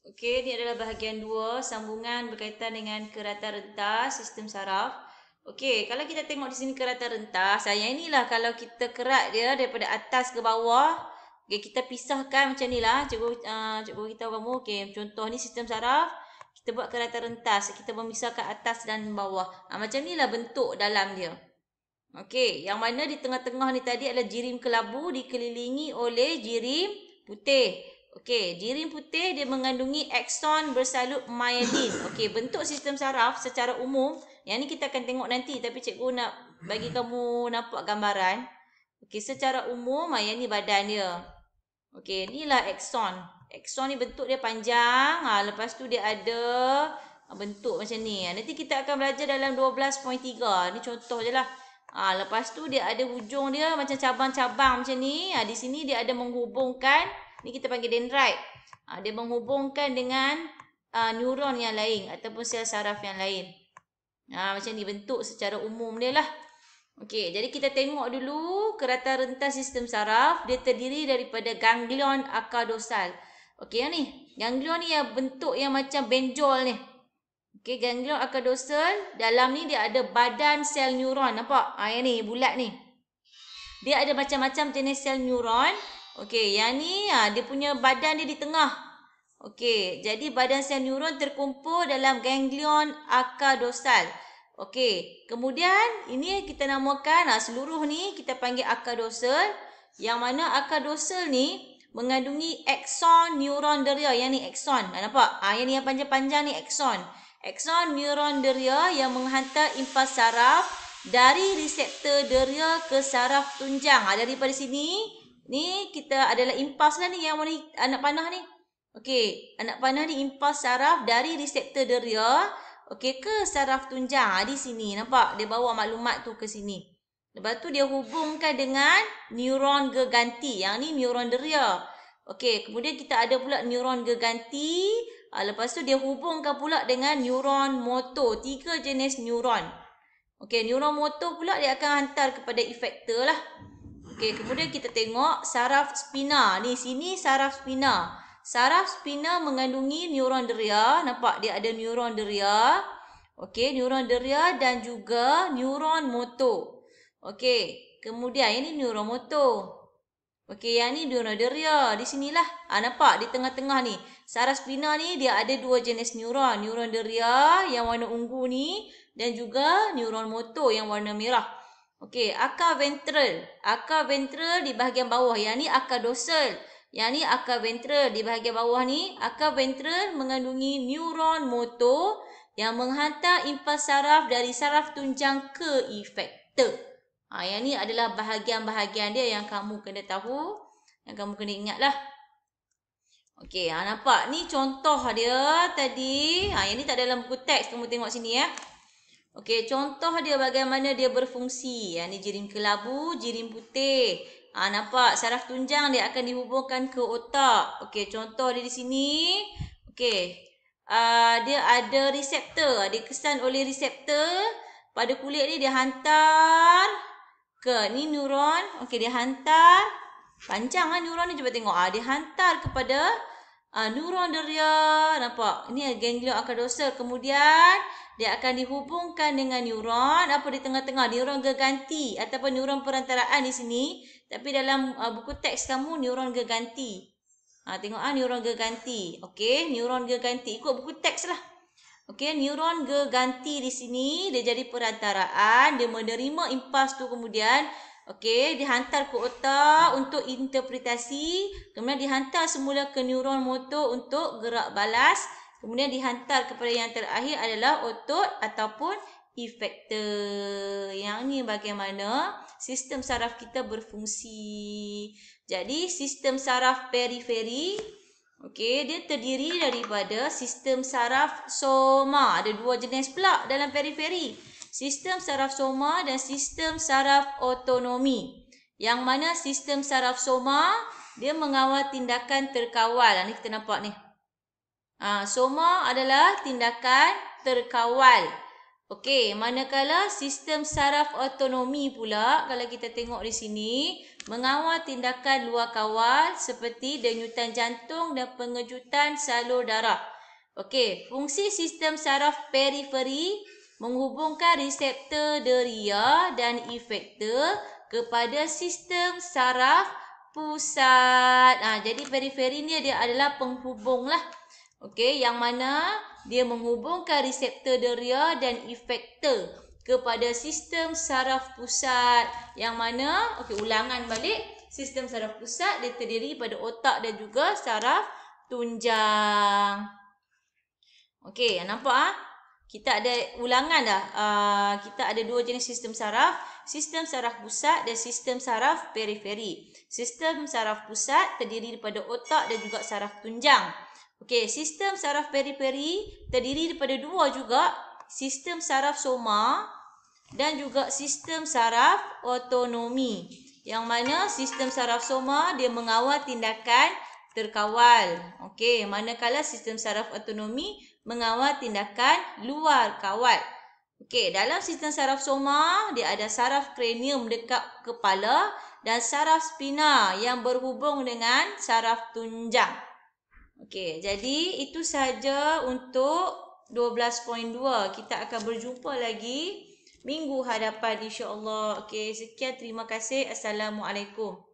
Okey, ini adalah bahagian 2, sambungan berkaitan dengan kerata rentas sistem saraf. Okey, kalau kita tengok di sini kerata rentas, yang inilah kalau kita kerat dia daripada atas ke bawah. Okey, kita pisahkan macam nilah. Cikgu beritahu kamu. Okey, contoh ni sistem saraf. Kita buat kerata rentas. Kita memisahkan atas dan bawah. Macam nilah bentuk dalam dia. Okey, yang mana di tengah-tengah ni tadi adalah jirim kelabu dikelilingi oleh jirim putih. Okey, jirim putih dia mengandungi akson bersalut myelin. Okey, bentuk sistem saraf secara umum, yang ni kita akan tengok nanti tapi cikgu nak bagi kamu nampak gambaran. Okey, secara umum yang ni badan dia. Okey, inilah akson. Akson ni bentuk dia panjang, lepas tu dia ada bentuk macam ni. Nanti kita akan belajar dalam 12.3. Ni contoh je lah. Lepas tu dia ada hujung dia macam cabang-cabang macam ni. Di sini dia ada menghubungkan, ni kita panggil dendrit. Dia menghubungkan dengan neuron yang lain ataupun sel saraf yang lain. Macam ni bentuk secara umum dia lah. Okey, jadi kita tengok dulu kerata rentas sistem saraf. Dia terdiri daripada ganglion akar dorsal. Okey, yang ni. Ganglion ni yang bentuk yang macam benjol ni. Okey, ganglion akar dorsal. Dalam ni dia ada badan sel neuron. Nampak? Yang ni, bulat ni. Dia ada macam-macam jenis sel neuron. Okey, yang ni dia punya badan dia di tengah. Okey, jadi badan sel neuron terkumpul dalam ganglion akar dorsal. Okey, kemudian ini kita namakan seluruh ni kita panggil akar dorsal. Yang mana akar dorsal ni mengandungi akson neuron deria. Yang ni akson. Nampak? Yang ni yang panjang-panjang ni akson. Akson neuron deria yang menghantar impas saraf dari reseptor deria ke saraf tunjang. Daripada sini, ni kita adalah impas lah ni yang warna anak panah ni. Okey, anak panah ni impas saraf dari reseptor deria ke saraf tunjang. Di sini nampak dia bawa maklumat tu ke sini. Lepas tu dia hubungkan dengan neuron geganti. Yang ni neuron deria. Okey, kemudian kita ada pula neuron geganti. Lepas tu dia hubungkan pula dengan neuron motor. 3 jenis neuron. Okey, neuron motor pula dia akan hantar kepada efektor lah. Okey, kemudian kita tengok saraf spina. Ni sini saraf spina. Saraf spina mengandungi neuron deria. Nampak dia ada neuron deria. Okey, neuron deria dan juga neuron motor. Okey, kemudian ini neuron motor. Okey, yang ni neuron deria. Di sinilah. Nampak di tengah-tengah ni. Saraf spina ni dia ada 2 jenis neuron. Neuron deria yang warna ungu ni dan juga neuron motor yang warna merah. Okey, akar ventral. Akar ventral di bahagian bawah. Yang ni akar dorsal. Yang ni akar ventral. Di bahagian bawah ni, akar ventral mengandungi neuron motor yang menghantar impas saraf dari saraf tunjang ke efektor. Yang ni adalah bahagian-bahagian dia yang kamu kena tahu. Yang kamu kena ingat lah. Okey, nampak? Ni contoh dia tadi. Yang ni tak dalam buku teks. Kamu tengok sini ya. Okey, contoh dia bagaimana dia berfungsi. Yang ni jirim kelabu, jirim putih. Nampak? Saraf tunjang dia akan dihubungkan ke otak. Okey, contoh dia di sini. Okey, dia ada reseptor. Dia kesan oleh reseptor. Pada kulit ni dia hantar ke ni neuron. Okey, dia hantar. Panjang lah neuron ni. Cuba tengok. Dia hantar kepada neuron deria. Nampak? Ini ganglion akar dorsal. Kemudian dia akan dihubungkan dengan neuron apa di tengah-tengah, neuron geganti ataupun neuron perantaraan di sini. Tapi dalam buku teks kamu neuron geganti. Tengok neuron geganti. Okey, neuron geganti ikut buku teks lah. Okey, neuron geganti di sini dia jadi perantaraan, dia menerima impas tu kemudian dihantar ke otak untuk interpretasi, kemudian dihantar semula ke neuron motor untuk gerak balas. Kemudian dihantar kepada yang terakhir adalah otot ataupun efektor. Yang ni bagaimana sistem saraf kita berfungsi. Jadi sistem saraf periferi, dia terdiri daripada sistem saraf soma. Ada 2 jenis pula dalam periferi. Sistem saraf soma dan sistem saraf otonomi. Yang mana sistem saraf soma dia mengawal tindakan terkawal. Ni kita nampak ni. Soma adalah tindakan terkawal. Okey, manakala sistem saraf autonomi pula, kalau kita tengok di sini, mengawal tindakan luar kawal seperti denyutan jantung dan pengejutan salur darah. Okey, fungsi sistem saraf periferi menghubungkan reseptor deria dan efektor kepada sistem saraf pusat. Jadi periferi ni dia adalah penghubung lah. Okey, yang mana dia menghubungkan reseptor deria dan efektor kepada sistem saraf pusat. Yang mana, okey, ulangan balik, sistem saraf pusat dia terdiri pada otak dan juga saraf tunjang. Okey, nampak kita ada ulangan dah. Kita ada dua jenis sistem saraf pusat dan sistem saraf periferi. Sistem saraf pusat terdiri daripada otak dan juga saraf tunjang. Okey, sistem saraf periferi terdiri daripada dua juga, sistem saraf soma dan juga sistem saraf autonomi. Yang mana sistem saraf soma dia mengawal tindakan terkawal. Okey, manakala sistem saraf autonomi mengawal tindakan luar kawal. Okey, dalam sistem saraf soma dia ada saraf kranium dekat kepala dan saraf spina yang berhubung dengan saraf tunjang. Okey, jadi itu sahaja untuk 12.2. Kita akan berjumpa lagi minggu hadapan insya-Allah. Okey, sekian, terima kasih. Assalamualaikum.